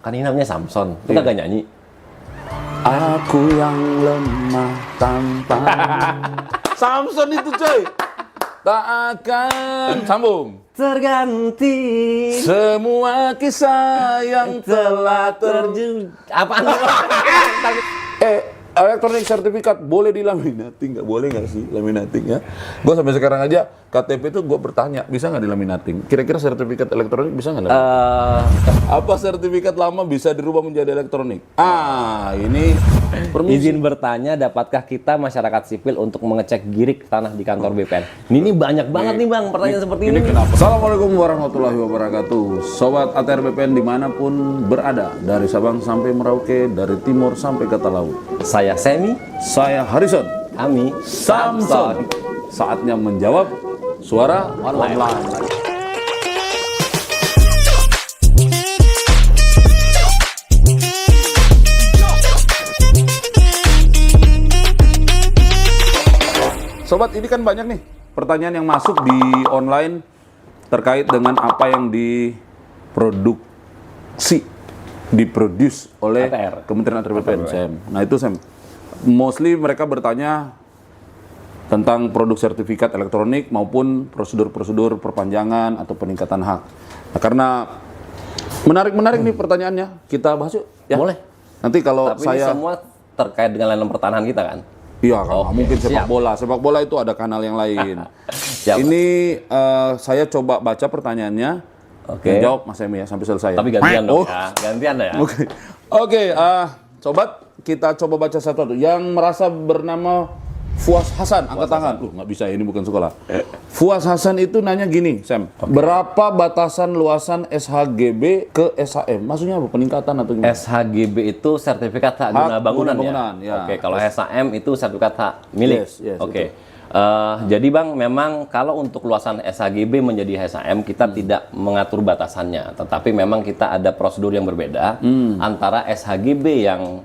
Kan ini namanya Samson. Lu kagak nyanyi? Aku yang lemah tanpa Samson itu coy. Tak akan sambung. Terganti Semua kisah yang telah Apaan? elektronik sertifikat boleh dilaminating nggak? Boleh nggak sih laminating ya? Gue sampai sekarang aja KTP itu gue bertanya bisa nggak dilaminating? Kira-kira sertifikat elektronik bisa nggak? Apa sertifikat lama bisa dirubah menjadi elektronik? Ini permisi. Izin bertanya, dapatkah kita masyarakat sipil untuk mengecek girik tanah di kantor BPN? Ini banyak banget nih Bang pertanyaan seperti ini. Kenapa? Assalamualaikum warahmatullahi wabarakatuh. Sobat ATR BPN dimanapun berada, dari Sabang sampai Merauke, dari timur sampai ke laut. Saya Semi, Saya Harrison. Ami, Samson. Saatnya menjawab suara online. Sobat, ini kan banyak nih pertanyaan yang masuk di online terkait dengan apa yang diproduce oleh ATR. Kementerian ATR BPN, Sam. Nah itu Sam, mostly mereka bertanya tentang produk sertifikat elektronik maupun prosedur-prosedur perpanjangan atau peningkatan hak. Nah, karena menarik nih pertanyaannya, kita bahas yuk. Ya? Boleh. Nanti kalau Tapi saya ini semua terkait dengan layanan pertahanan kita kan? iya, kan mungkin sepak siap. bola. Sepak bola itu ada kanal yang lain. Siap. Ini saya coba baca pertanyaannya. Oke. Jawab Mas Emi ya sampai selesai. Tapi gantian dong Oh. ya. Gantian ya. Oke, sobat, kita coba baca satu-satu. Yang merasa bernama Fuas Hasan, angkat tangan. Nggak bisa, ini bukan sekolah. Fuas Hasan itu nanya gini, Sam. Berapa batasan luasan SHGB ke SHM? Maksudnya apa? Peningkatan atau gimana? SHGB itu sertifikat hak guna bangunan, bangunan, ya. Oke, kalau SHM itu sertifikat hak milik. Yes, Oke. Jadi Bang, memang kalau untuk luasan SHGB menjadi SHM kita tidak mengatur batasannya, tetapi memang kita ada prosedur yang berbeda antara SHGB yang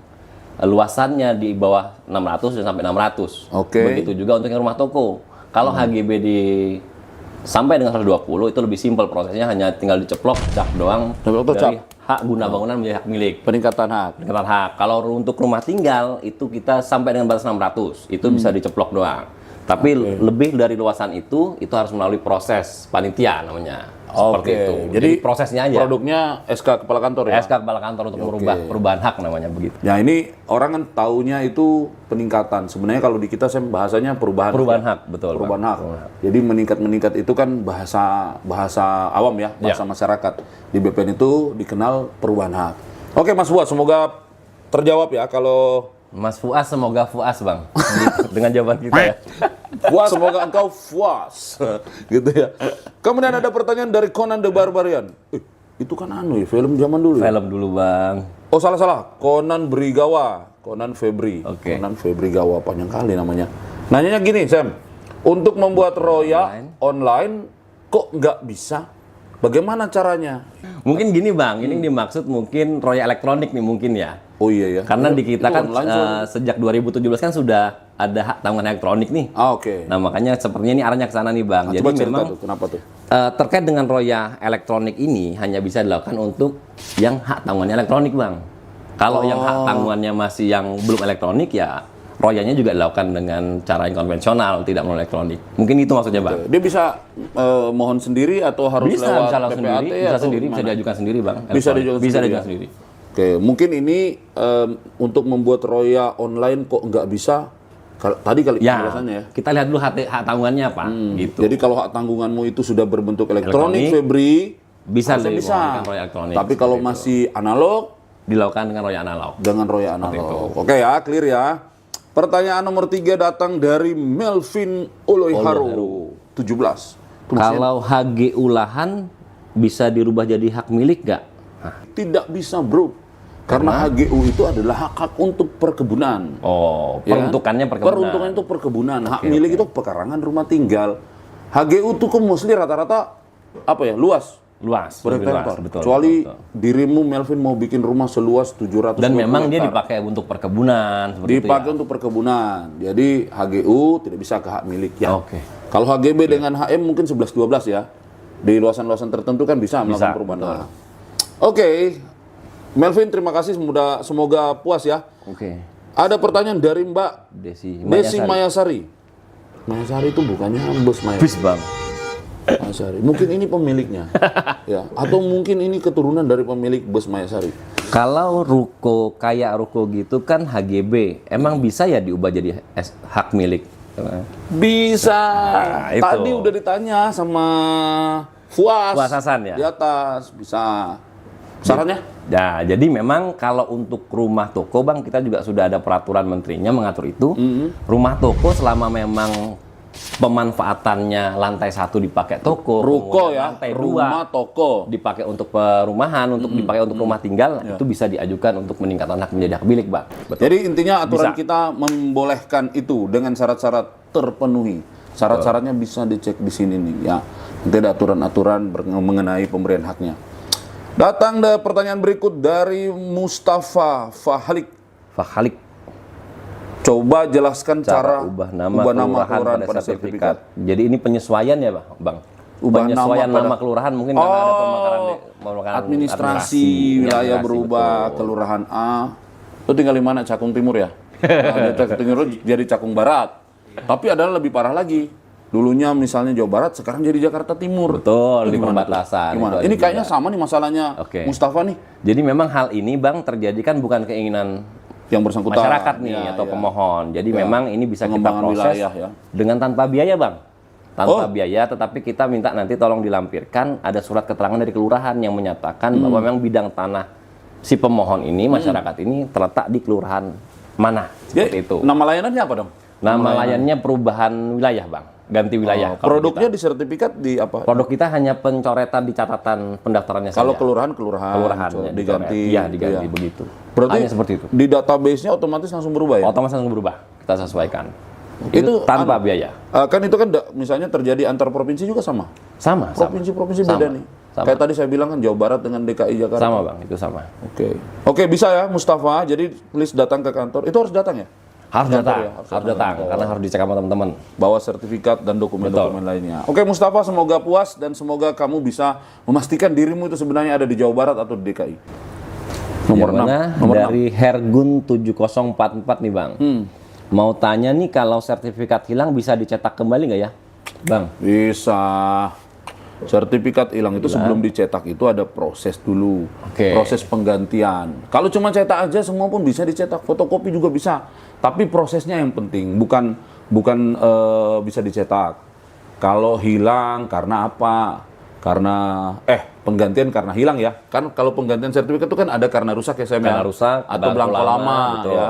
luasannya di bawah 600 dan sampai 600. Oke. Begitu juga untuk yang rumah toko. Kalau HGB sampai dengan 120 itu lebih simpel prosesnya, hanya tinggal diceplok cap doang dari hak guna bangunan menjadi hak milik. Peningkatan hak. Peningkatan hak. Kalau untuk rumah tinggal itu kita sampai dengan batas 600, itu bisa diceplok doang. Tapi lebih dari luasan itu harus melalui proses panitia namanya. Seperti itu. Jadi prosesnya aja. Produknya SK Kepala Kantor ya? SK Kepala Kantor untuk merubah perubahan hak namanya begitu. Ya ini orang kan taunya itu peningkatan. Sebenarnya kalau di kita saya bahasanya perubahan Hak, betul. perubahan hak. Jadi meningkat itu kan bahasa awam ya, bahasa masyarakat. Di BPN itu dikenal perubahan hak. Oke Mas Fuad, semoga terjawab ya. Kalau Mas Fuas, semoga Fuas Bang dengan jawaban kita ya. puas, semoga engkau puas. Gitu ya. Kemudian ada pertanyaan dari Conan the Barbarian. Itu kan film zaman dulu ya? Film dulu Bang. Oh salah. Conan Brigawa. Conan Febri. Oke. Conan Febri Gawa, panjang kali namanya. Nanyanya gini Sam, untuk membuat roya online kok nggak bisa? Bagaimana caranya? Mungkin gini Bang, ini dimaksud mungkin roya elektronik nih mungkin ya. Oh iya ya. Karena di kita kan online, sejak 2017 kan sudah ada hak tanggungan elektronik nih. Oke. Nah makanya sepertinya ini arahnya ke sana nih Bang. Coba Jadi cerita memang tuh, kenapa tuh? terkait dengan roya elektronik ini hanya bisa dilakukan untuk yang hak tanggungannya elektronik Bang. Kalau yang hak tanggungannya masih yang belum elektronik ya royanya juga dilakukan dengan cara yang konvensional, tidak melalui elektronik. Mungkin itu maksudnya Bang. Dia bisa mohon sendiri atau harus lewat langsung PPAT sendiri, bisa atau sendiri, gimana? bisa diajukan sendiri Bang. Bisa Elektronik. diajukan Bisa sendiri, diajukan sendiri. Oke, mungkin ini untuk membuat roya online kok nggak bisa? Tadi kali penjelasannya ya. Kita lihat dulu hak tanggungannya apa, gitu. Jadi kalau hak tanggunganmu itu sudah berbentuk elektronik, Febri, bisa bisa. roya elektronik. Tapi kalau masih analog, dilakukan dengan roya analog. dengan roya analog. Oke ya, clear ya. Pertanyaan nomor 3 datang dari Melvin Oloiharu, 17. Kalau HGU lahan bisa dirubah jadi hak milik nggak? Tidak bisa bro, karena HGU itu adalah hak-hak untuk perkebunan. Oh, Ya kan? peruntukannya perkebunan. Peruntukan itu perkebunan. Hak milik itu pekarangan rumah tinggal. HGU itu kan mostly rata-rata apa ya, luas. Luas, Berhektar. betul. Kecuali betul. dirimu Melvin mau bikin rumah seluas 700 Dan memang dia hektar. dipakai untuk perkebunan seperti Dipakai itu ya. untuk perkebunan. Jadi HGU tidak bisa ke hak milik ya. Oke. Kalau HGB dengan HM mungkin 11-12 ya. Di luasan-luasan tertentu kan bisa melakukan perubahan. betul. Oke. Melvin, terima kasih, semoga puas ya. Oke. Ada pertanyaan dari Mbak Desi Desi Mayasari. Mayasari itu bukannya bos Mayasari. Bis bang. Mayasari. Mungkin ini pemiliknya. Ya, atau mungkin ini keturunan dari pemilik bus Mayasari. Kalau ruko kayak ruko gitu kan HGB, emang bisa ya diubah jadi hak milik? Bisa. Nah, itu. Tadi udah ditanya sama Fuas. Fuas Hasan ya? Di atas bisa. Sarannya? Ya, jadi memang kalau untuk rumah toko bang, kita juga sudah ada peraturan menterinya mengatur itu. Rumah toko selama memang pemanfaatannya lantai 1 dipakai toko, Ruko kemudian ya, lantai rumah 2 toko. dipakai untuk perumahan, untuk dipakai untuk rumah tinggal, itu bisa diajukan untuk meningkatkan hak menjadi hak milik bang. Betul. Jadi intinya aturan Bisa. kita membolehkan itu dengan syarat-syarat terpenuhi. Syarat-syaratnya bisa dicek di sini nih ya. Nanti ada aturan-aturan mengenai pemberian haknya. Datang pertanyaan berikut dari Mustafa Fahalik. Fahalik. Coba jelaskan cara Ubah nama kelurahan pada sertifikat. Jadi ini penyesuaian ya bang? Ubah penyesuaian nama pada- nama kelurahan mungkin karena ada pemekaran Administrasi wilayah administrasi, berubah, betul. kelurahan A. Lu tinggal di mana? Cakung Timur ya? Nah, Cakung Timur jadi Cakung Barat. Tapi adalah lebih parah lagi. Dulunya misalnya Jawa Barat, sekarang jadi Jakarta Timur. Betul, di Gimana tuh? perbatasan. Gimana? Itu ada Ini juga. kayaknya sama nih masalahnya Oke. Mustafa nih Jadi memang hal ini bang terjadi kan bukan keinginan yang bersangkutan. masyarakat nih Ya, atau ya. pemohon. Jadi Ya. memang ini bisa kita Pengembangan proses wilayah, ya. dengan tanpa biaya bang. Tanpa Oh. biaya, tetapi kita minta nanti tolong dilampirkan ada surat keterangan dari kelurahan yang menyatakan bahwa memang bidang tanah si pemohon ini, masyarakat ini terletak di kelurahan mana. Ya, Seperti itu. nama layanannya apa dong? Nama layannya perubahan wilayah bang. Ganti wilayah. kalau Produknya di sertifikat di apa? Produk kita hanya pencoretan di catatan pendaftarannya Kalau saja. kelurahan Kelurahannya diganti. Iya, diganti gitu ya. begitu. Berarti hanya seperti itu. di database-nya otomatis langsung berubah ya? Otomatis langsung berubah. Kita sesuaikan. Itu tanpa biaya. Kan itu kan misalnya terjadi antar provinsi juga sama. Sama. Provinsi-provinsi Sama. beda nih. Sama. Kayak tadi saya bilang kan Jawa Barat dengan DKI Jakarta. Sama bang, itu sama. Oke, bisa ya Mustafa. Jadi please datang ke kantor. Itu harus datang ya? Harus Kantor datang, ya, harus datang, karena harus dicek sama teman-teman. Bawa sertifikat dan dokumen-dokumen lainnya. Oke Mustafa, semoga puas dan semoga kamu bisa memastikan dirimu itu sebenarnya ada di Jawa Barat atau di DKI. Nomor Yang 6. mana? Nomor Dari Hergun 7044 nih bang. Mau tanya nih kalau sertifikat hilang bisa dicetak kembali nggak ya, bang? Bisa. Sertifikat hilang itu sebelum dicetak itu ada proses dulu. Oke. Proses penggantian. Kalau cuma cetak aja semua pun bisa dicetak, fotokopi juga bisa. Tapi prosesnya yang penting, bukan bisa dicetak. Kalau hilang karena apa? Karena penggantian karena hilang ya. Kan kalau penggantian sertifikat itu kan ada karena rusak ya saya Karena rusak, atau belangko lama betul. ya.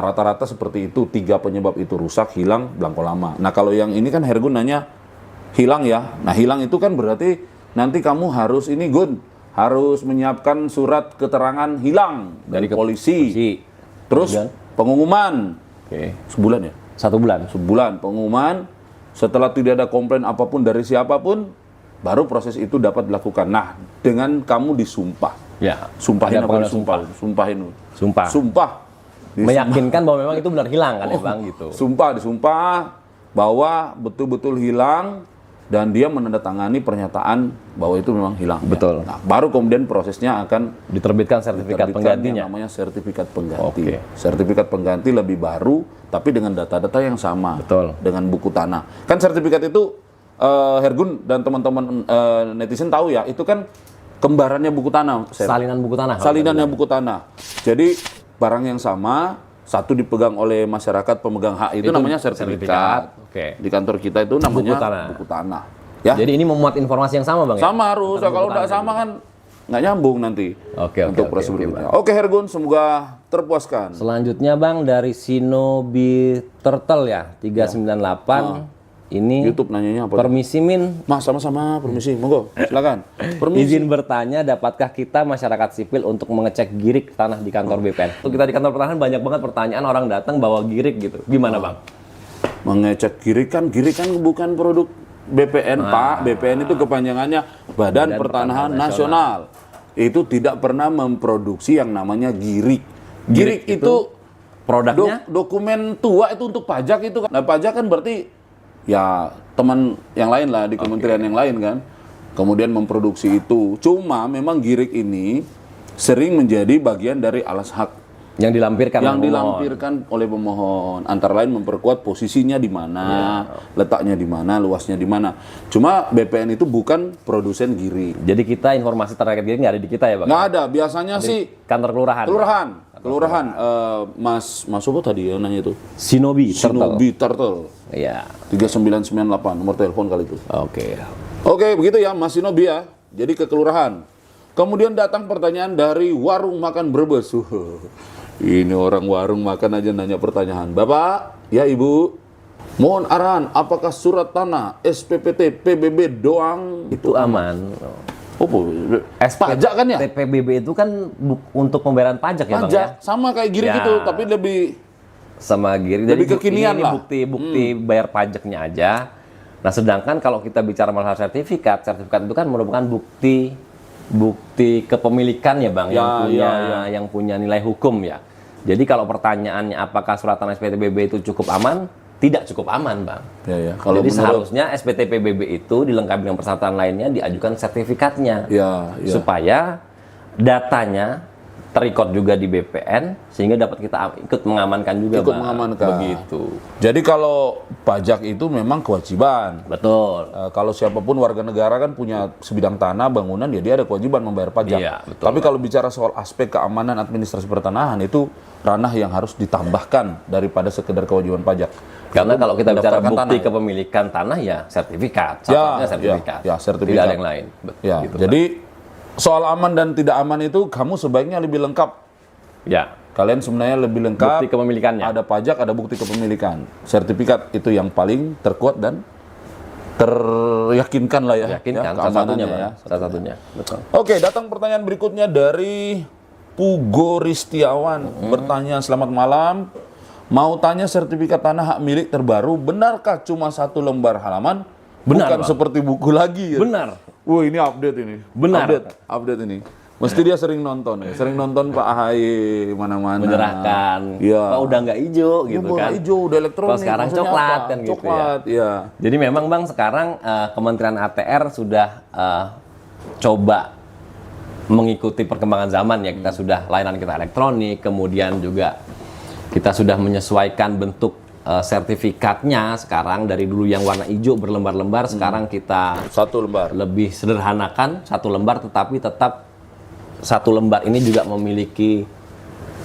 Rata-rata seperti itu, 3 penyebab itu rusak, hilang, belangko lama. Nah kalau yang ini kan Hergun nanya hilang ya. Nah hilang itu kan berarti nanti kamu harus harus menyiapkan surat keterangan hilang dari polisi. Terus Kemudian? pengumuman Oke. sebulan ya. 1 bulan. Sebulan pengumuman. Setelah tidak ada komplain apapun dari siapapun, baru proses itu dapat dilakukan. Nah dengan kamu disumpah, Ya. sumpahin Ada apa pengaduan disumpah? Sumpahin. Sumpah. Sumpah. Meyakinkan bahwa memang itu benar hilang kan ya bang gitu. Disumpah bahwa betul-betul hilang dan dia menandatangani pernyataan bahwa itu memang hilang. Betul. Nah, baru kemudian prosesnya akan Diterbitkan sertifikat diterbitkan penggantinya. yang namanya sertifikat pengganti. Oke. Sertifikat pengganti lebih baru tapi dengan data-data yang sama. Betul. Dengan buku tanah. Kan sertifikat itu Hergun dan teman-teman netizen tahu ya, itu kan kembarannya buku tanah. Salinan buku tanah. Salinannya buku tanah. Jadi barang yang sama, satu dipegang oleh masyarakat pemegang hak itu namanya sertifikat. Oke. Di kantor kita itu namanya Buku tanah. buku tanah. Ya, Jadi ini memuat informasi yang sama bang ya? sama harus. Kalau nggak sama kan nggak nyambung nanti Oke, untuk oke, prosedur oke, berikutnya. Oke Hergun, semoga terpuaskan. Selanjutnya bang dari Shinobi Turtle ya 398 ini YouTube nanyanya apa? permisi min Mas, sama-sama, permisi, monggo, silakan. Permisi. izin bertanya dapatkah kita masyarakat sipil untuk mengecek girik tanah di kantor BPN? Untuk kita di kantor pertanahan banyak banget pertanyaan orang datang bawa girik gitu. Gimana bang? Mengecek girik kan bukan produk BPN Pak. BPN itu kepanjangannya Badan Pertanahan Nasional. Itu tidak pernah memproduksi yang namanya girik. Girik itu Produknya? dokumen tua itu untuk pajak itu kan. Nah pajak kan berarti ya teman yang lain lah di kementerian yang lain kan. Kemudian memproduksi itu. Cuma memang girik ini sering menjadi bagian dari alas hak yang dilampirkan yang oleh pemohon. dilampirkan oleh pemohon, antara lain memperkuat posisinya di mana, letaknya di mana, luasnya di mana. Cuma BPN itu bukan produsen giri. Jadi kita informasi terkait diri nggak ada di kita ya Bang? Nggak ada, biasanya sih Kantor kelurahan. kelurahan. Mas apa tadi yang nanya itu? Shinobi Shinobi Turtle. Iya. 3998 nomor telepon kali itu. Oke. Oke, begitu ya Mas Shinobi ya. Jadi ke kelurahan. Kemudian datang pertanyaan dari warung makan Brebes. Ini orang warung makan aja nanya pertanyaan. Bapak, ya Ibu, mohon arahan apakah surat tanah, SPPT, PBB doang Itu aman. Oh, pajak kan ya? TPBB itu kan untuk pembayaran pajak ya Bang Pajak, ya? sama kayak gini Ya. gitu, tapi lebih Sama giri. Lebih kekinian ini lah. bukti bayar pajaknya aja. Nah, sedangkan kalau kita bicara masalah sertifikat itu kan merupakan bukti kepemilikan ya Bang, yang punya nilai hukum ya. Jadi kalau pertanyaannya apakah surat tanah SPTPBB itu cukup aman? Tidak cukup aman Bang. Ya. Jadi seharusnya SPTPBB itu dilengkapi dengan persyaratan lainnya, diajukan sertifikatnya. Ya. Supaya datanya terrecord juga di BPN sehingga dapat kita ikut mengamankan juga Ikut Bang. mengamankan. Begitu. Jadi kalau pajak itu memang kewajiban. Betul. Kalau siapapun warga negara kan punya sebidang tanah, bangunan, ya dia ada kewajiban membayar pajak. Iya, betul. Tapi kalau bicara soal aspek keamanan administrasi pertanahan itu ranah yang harus ditambahkan daripada sekedar kewajiban pajak. Karena kalau kita bicara mendaftarkan bukti tanah, ya. kepemilikan tanah ya sertifikat. Ya, Satunya sertifikat. ya, sertifikat. Tidak ada yang lain. Ya, Gitu, jadi soal aman dan tidak aman itu kamu sebaiknya lebih lengkap. Bang. Ya. Kalian sebenarnya lebih lengkap. Bukti kepemilikannya. Ada pajak, ada bukti kepemilikan. Sertifikat itu yang paling terkuat dan teryakinkan lah ya. Yakinkan salah satunya Bang. Salah satunya. Betul. Oke, datang pertanyaan berikutnya dari Pugo Ristiawan. Bertanya, selamat malam. Mau tanya sertifikat tanah hak milik terbaru, benarkah cuma 1 lembar halaman? Benar, Bukan Bang. seperti buku lagi ya? Benar. Wah, ini update ini. Benar. Update ini. Mesti dia sering nonton ya. Sering nonton Pak AHY mana-mana. Menyerahkan. Iya. Pak udah nggak hijau Ya, gitu bola kan. hijau, udah elektronik. Kalau sekarang maksudnya coklat apa? kan gitu ya. Coklat, ya. Jadi memang Bang sekarang Kementerian ATR sudah coba mengikuti perkembangan zaman ya. Kita sudah layanan kita elektronik, kemudian juga kita sudah menyesuaikan bentuk sertifikatnya sekarang dari dulu yang warna hijau berlembar-lembar, sekarang kita 1 lembar. lebih sederhanakan 1 lembar, tetapi tetap 1 lembar ini juga memiliki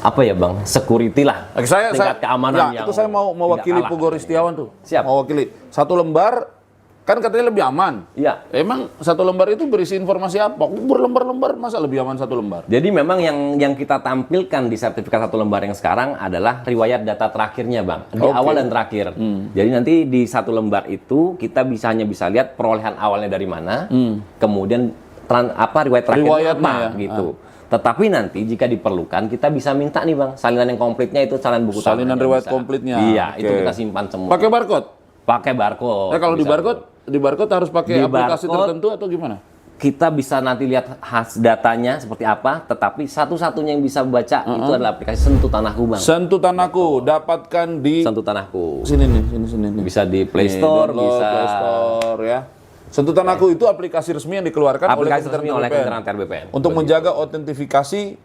apa ya Bang, security lah, tingkat keamanan yang itu saya mau mewakili tidak kalah. Pugo Ristiawan tuh. Siap. Mau wakili 1 lembar, kan katanya lebih aman. Iya. Emang 1 lembar itu berisi informasi apa? Berlembar-lembar, masa lebih aman 1 lembar? Jadi memang yang kita tampilkan di sertifikat 1 lembar yang sekarang adalah riwayat data terakhirnya Bang, di Oke. awal dan terakhir. Jadi nanti di 1 lembar itu kita hanya bisa lihat perolehan awalnya dari mana, kemudian riwayat terakhirnya Riwayatnya apa ya. gitu. Tetapi nanti jika diperlukan kita bisa minta nih Bang, salinan yang komplitnya itu salinan buku Salinan tanahnya riwayat bisa. komplitnya. Iya, Oke. itu kita simpan semua. Pakai barcode? Pakai barcode. Nah, kalau di bisa. barcode harus pakai Di aplikasi barcode, tertentu atau gimana? Kita bisa nanti lihat datanya seperti apa, tetapi satu-satunya yang bisa baca itu adalah aplikasi Sentuh Tanahku Bang. Sentuh Tanahku, dapatkan di Sentuh Tanahku. sini nih. Bisa di Play Nih, Store, download, bisa Play Store ya. Sentuh Tanahku itu aplikasi resmi yang dikeluarkan aplikasi resmi oleh Kementerian Kementerian BPN. untuk menjaga autentifikasi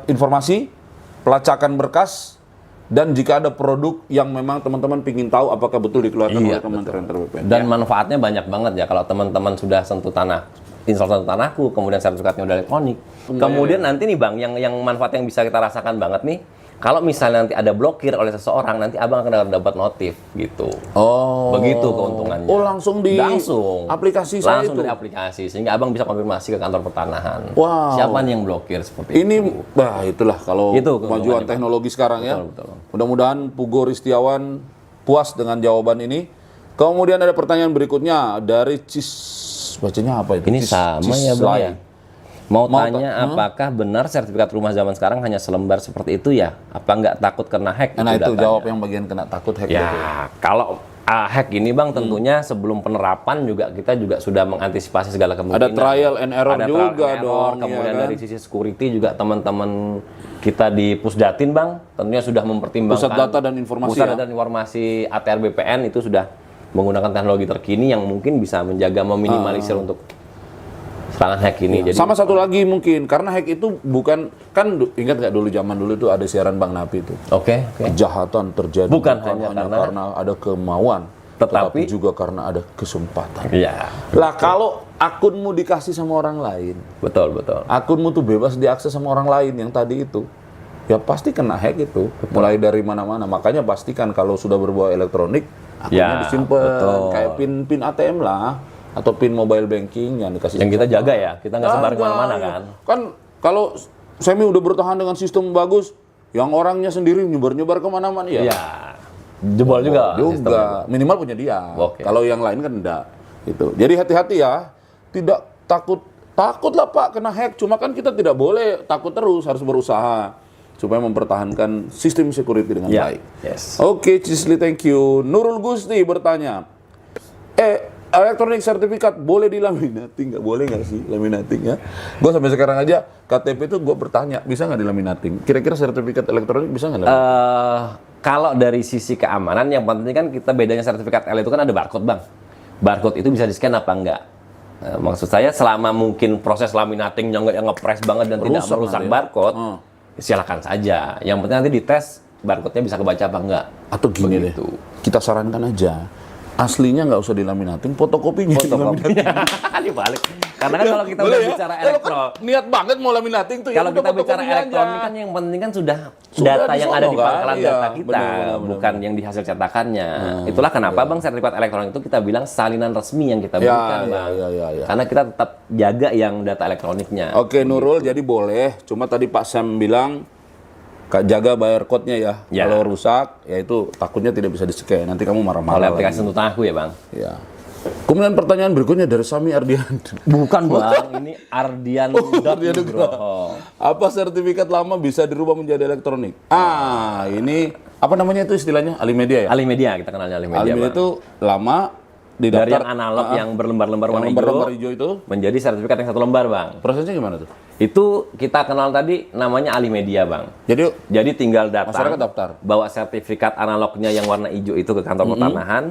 informasi, pelacakan berkas, dan jika ada produk yang memang teman-teman ingin tahu apakah betul dikeluarkan Iya, oleh Kementerian BPN. Dan manfaatnya banyak banget ya kalau teman-teman sudah install Sentuh Tanahku, kemudian sertifikatnya udah elektronik. Kemudian nanti nih Bang, yang manfaat yang bisa kita rasakan banget nih, kalau misalnya nanti ada blokir oleh seseorang, nanti Abang akan dapat notif gitu. Oh, Begitu keuntungannya. Oh, langsung di aplikasi saya langsung itu. dari aplikasi, sehingga Abang bisa konfirmasi ke kantor pertanahan. Wow. Siapa nih yang blokir seperti Ini, itu. itulah kalau Itu kemajuan keuntungannya, Pak. teknologi sekarang ya. Betul. Mudah-mudahan Pugo Ristiawan puas dengan jawaban ini. Kemudian ada pertanyaan berikutnya dari bacanya apa itu? Ini sama ya Bang ya. Mau Mau tanya apakah benar sertifikat rumah zaman sekarang hanya selembar seperti itu ya? Apa nggak takut kena hack? Nah itu datanya? jawab yang bagian kena takut hack. Ya, itu. kalau hack ini Bang tentunya sebelum penerapan kita juga sudah mengantisipasi segala kemungkinan. Ada trial and error Ada juga trial and error, dong, kemudian ya kan? dari sisi security juga teman-teman kita di Pusdatin Bang tentunya sudah mempertimbangkan Pusat Data dan Informasi Pusat ya? Data dan Informasi ATR BPN itu sudah menggunakan teknologi terkini yang mungkin bisa menjaga meminimalisir untuk tangan hack ini. Jadi Sama satu lagi mungkin, karena hack itu bukan, kan ingat nggak dulu zaman dulu itu ada siaran Bang Napi itu. oke. Kejahatan terjadi Bukan hanya karena ada kemauan, Tetapi juga karena ada kesempatan. Iya. Lah kalau akunmu dikasih sama orang lain, Betul. akunmu tuh bebas diakses sama orang lain yang tadi itu, ya pasti kena hack itu. Mulai dari mana-mana. Makanya pastikan kalau sudah berbau elektronik, akunnya Ya, disimpan betul. kayak pin ATM lah, atau pin mobile banking yang dikasih. Yang kita jaga ya, kita nggak sebar kemana-mana Iya. kan. Kan kalau Semi udah bertahan dengan sistem bagus, yang orangnya sendiri nyebar-nyebar kemana-mana ya. Iya. Jebol juga. sistemnya. Minimal punya dia. Oke. Kalau yang lain kan enggak. Gitu. Jadi hati-hati ya. Tidak takut lah Pak kena hack. Cuma kan kita tidak boleh takut terus, harus berusaha supaya mempertahankan sistem security dengan Ya. baik. Yes. Oke, Cisli, thank you. Nurul Gusti bertanya, elektronik sertifikat boleh dilaminating? Nggak boleh nggak sih laminating ya? Gue sampai sekarang aja KTP itu gue bertanya, bisa nggak dilaminating? Kira-kira sertifikat elektronik bisa nggak? Kalau dari sisi keamanan, yang penting kan kita bedanya sertifikat L itu kan ada barcode, Bang. Barcode itu bisa di-scan apa enggak? Maksud saya selama mungkin proses laminatingnya nggak yang ngepres banget dan tidak Rusak merusak nanti ya? barcode, silakan saja. Yang penting nanti dites barcode-nya bisa kebaca apa enggak. Atau gini deh, kita sarankan aja, aslinya nggak usah dilaminating, fotokopinya dilaminating. Dibalik. Karena kan kalau kita udah bicara elektron, Niat banget mau laminating tuh. kalau ya kita udah bicara fotokopinya elektronik aja. kan yang penting kan sudah Sudah data di yang sono ada di kan? pangkalan Iya, data kita, benar. bukan yang di hasil cetakannya. Itulah kenapa Bang sertifikat elektronik itu kita bilang salinan resmi yang kita berikan, Bang. ya. Karena kita tetap jaga yang data elektroniknya. Oke, Nurul, jadi boleh. Cuma tadi Pak Sam bilang, Kak, jaga barcode-nya ya. Ya. Kalau rusak, ya itu takutnya tidak bisa di-scan. Nanti kamu Oleh marah-marah. aplikasi untuk aku ya, Bang. Ya. Kemudian pertanyaan berikutnya dari Sami Ardian. Bukan, Bang. Ini Ardian Ardian Nugroho. Apa sertifikat lama bisa dirubah menjadi elektronik? Ini apa namanya itu istilahnya? Alimedia ya? Alimedia, kita kenalnya Alimedia, Alimedia Bang. itu lama Dari didaftar yang analog yang berlembar-lembar warna lembar-lembar hijau, hijau itu. menjadi sertifikat yang satu lembar, Bang. Prosesnya gimana tuh? Itu kita kenal tadi namanya Alimedia, Bang. Jadi Tinggal datang, masyarakat daftar. bawa sertifikat analognya yang warna hijau itu ke kantor pertanahan,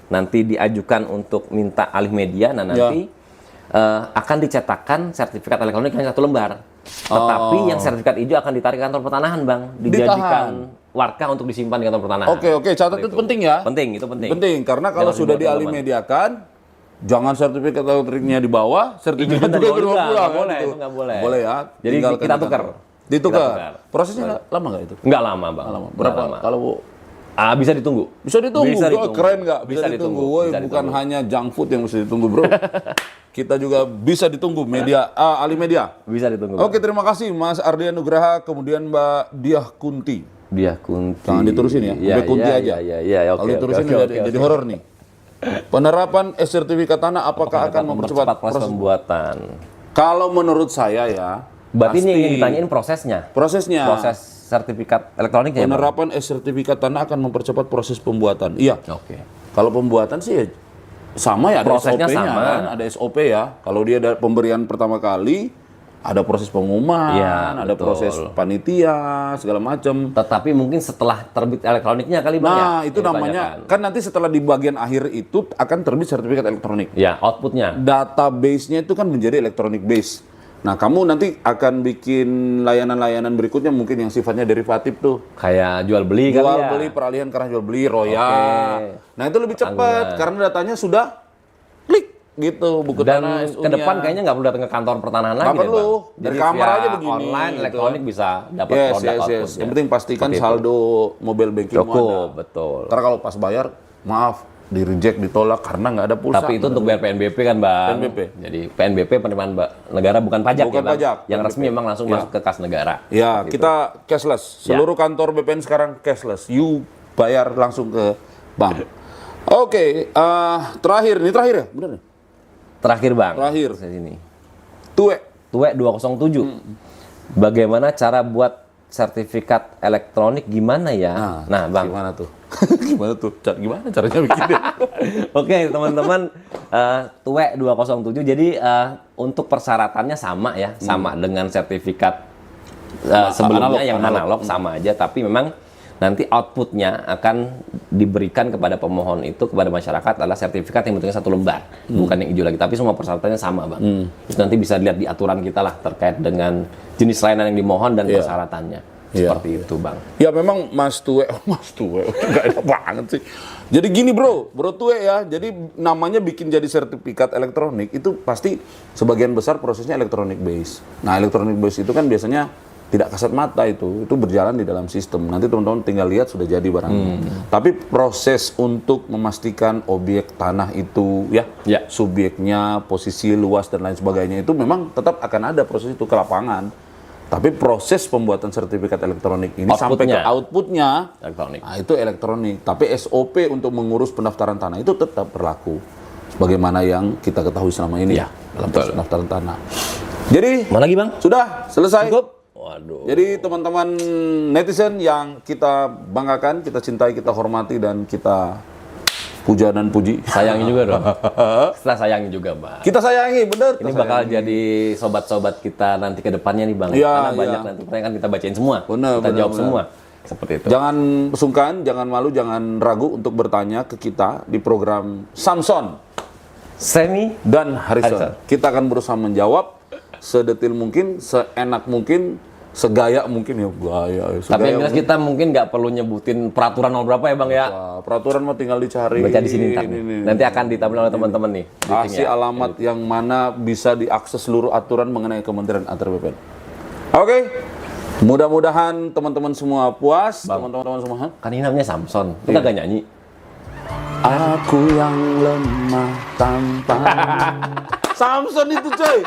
nanti diajukan untuk minta alih media, nah nanti akan dicetakkan sertifikat elektronik yang satu lembar. Tetapi yang sertifikat hijau akan ditarik ke kantor pertanahan, Bang. Dijadikan warka untuk disimpan di kantor pertanahan. Oke, catat itu penting ya. Penting, itu penting. Penting, karena kalau Jangan sudah dibuat dialimediakan, jangan sertifikat elektriknya dibawa, sertifikat Izinkan juga dibawa dibawa juga, pulang. nggak boleh, gitu. itu nggak boleh. Boleh ya. Jadi tinggalkan kita di kantor. tukar. Ditukar. Kita tukar. Prosesnya lama nggak itu? Nggak lama, Bang. Berapa? Nggak lama. Kalau Bisa ditunggu. bisa ditunggu, Bisa Wah, ditunggu. keren nggak? Bisa ditunggu. Woi, Bisa bukan ditunggu. hanya junk food yang bisa ditunggu, bro. Kita juga bisa ditunggu media, Alimedia. Bisa ditunggu. Bang. Oke, terima kasih Mas Ardian Nugraha, kemudian Mbak Diah Kunti. Dia kunti. Jangan diturusin ya, Iya, sampai kunti iya, aja. Iya, iya, oke. Kalau diturusin oke, jadi horor nih. Penerapan sertifikat tanah apakah akan mempercepat proses pembuatan? Kalau menurut saya ya, Berarti ini yang pasti ditanyain prosesnya. prosesnya. Proses sertifikat elektroniknya ya, Bang? Penerapan sertifikat tanah akan mempercepat proses pembuatan. Iya. Oke. Kalau pembuatan sih ya sama ya, ada Prosesnya SOP-nya sama. kan, ada SOP ya. Kalau dia ada pemberian pertama kali, ada proses pengumuman, Iya, ada betul. proses panitia, segala macam. Tetapi mungkin setelah terbit elektroniknya kali, Bang, ya? Nah, itu Yang namanya ditanyakan. kan nanti setelah di bagian akhir itu akan terbit sertifikat elektronik. Ya, outputnya. Database-nya itu kan menjadi electronic base. Nah, kamu nanti akan bikin layanan-layanan berikutnya mungkin yang sifatnya derivatif tuh. Kayak jual beli kali Jual ya? beli, peralihan karena jual beli, roya. Oke. Nah, itu lebih cepat karena datanya sudah klik gitu buku Dan tanah ke depan kayaknya nggak perlu datang ke kantor pertanahan lagi Nggak deh, perlu. Bang. Dari Jadi kamar via aja begini, online, gitu. elektronik bisa dapat yes, produk yes. outputnya. Yang penting pastikan Seperti itu. saldo mobile banking Cukup, betul. Karena kalau pas bayar, maaf, di reject, ditolak karena nggak ada pulsa. Tapi itu untuk bayar PNBP kan, Bang. PNBP. Jadi PNBP penerimaan negara bukan pajak Bukan ya, Bang. pajak, Yang PNBP. resmi memang langsung masuk ke kas negara. Ya, Seperti kita cashless. Ya. Seluruh kantor BPN sekarang cashless. You bayar langsung ke bank. Oke, terakhir ya, bener nih. Terakhir, Bang. Terakhir. Di sini. Tue. Tue 207. Bagaimana cara buat sertifikat elektronik gimana ya? Nah, Bang. Gimana tuh? Gimana caranya bikinnya? Oke, teman-teman, Tue 207. Jadi untuk persyaratannya sama ya, sama dengan sertifikat sebelumnya analog, yang analog. analog sama aja, tapi memang nanti outputnya akan diberikan kepada pemohon itu, kepada masyarakat adalah sertifikat yang bentuknya 1 lembar, bukan yang hijau lagi, tapi semua persyaratannya sama, Bang. Itu nanti bisa dilihat di aturan kita lah terkait dengan jenis layanan yang dimohon dan persyaratannya. Seperti itu, Bang. Ya memang Mas Tue, nggak enak banget sih. Jadi gini bro Tue ya, jadi namanya bikin jadi sertifikat elektronik itu pasti sebagian besar prosesnya elektronik base. Nah elektronik base itu kan biasanya tidak kasat mata itu berjalan di dalam sistem. Nanti teman-teman tinggal lihat sudah jadi barangnya. Tapi proses untuk memastikan objek tanah itu ya, subyeknya, posisi luas dan lain sebagainya itu memang tetap akan ada proses itu ke lapangan. Tapi proses pembuatan sertifikat elektronik ini sampai ke outputnya elektronik. Nah, itu elektronik. Tapi SOP untuk mengurus pendaftaran tanah itu tetap berlaku sebagaimana yang kita ketahui selama ini dalam proses pendaftaran tanah. Jadi Mana lagi, Bang? sudah selesai. Cukup? Waduh. Jadi teman-teman netizen yang kita banggakan, kita cintai, kita hormati dan kita puja dan puji. Sayangi juga dong. Kita sayangi juga, Bang. Kita sayangi, bener. Ini bakal jadi sobat-sobat kita nanti ke depannya nih, Bang. Iya, Karena banyak nanti pertanyaan kan kita bacain semua. Kita jawab semua. Seperti itu. Jangan sungkan, jangan malu, jangan ragu untuk bertanya ke kita di program Samson, Semi dan Harrison. Kita akan berusaha menjawab sedetil mungkin, seenak mungkin, segaya mungkin ya gaya. Tapi yang jelas kita mungkin nggak perlu nyebutin peraturan nomor berapa ya, Bang ya. Peraturan mah tinggal dicari. Baca di sini ntar. Nanti akan ditampilkan oleh teman-teman nih. Kasih alamat yang mana bisa diakses seluruh aturan mengenai Kementerian Antar BPN. Oke. Mudah-mudahan teman-teman semua puas, teman-teman semua. Kan ini namanya Samson. Kita gak nyanyi. Aku yang lemah tanpa Samson itu coy.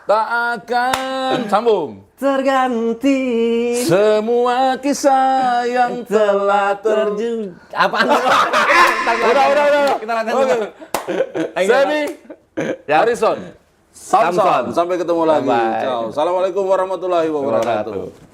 Tak akan sambung Terganti semua kisah yang telah terjadi. Apaan? Udah. Kita latihan dulu. Semi Harrison Samson. Sampai ketemu lagi. Bye-bye. Ciao. Assalamualaikum warahmatullahi wabarakatuh.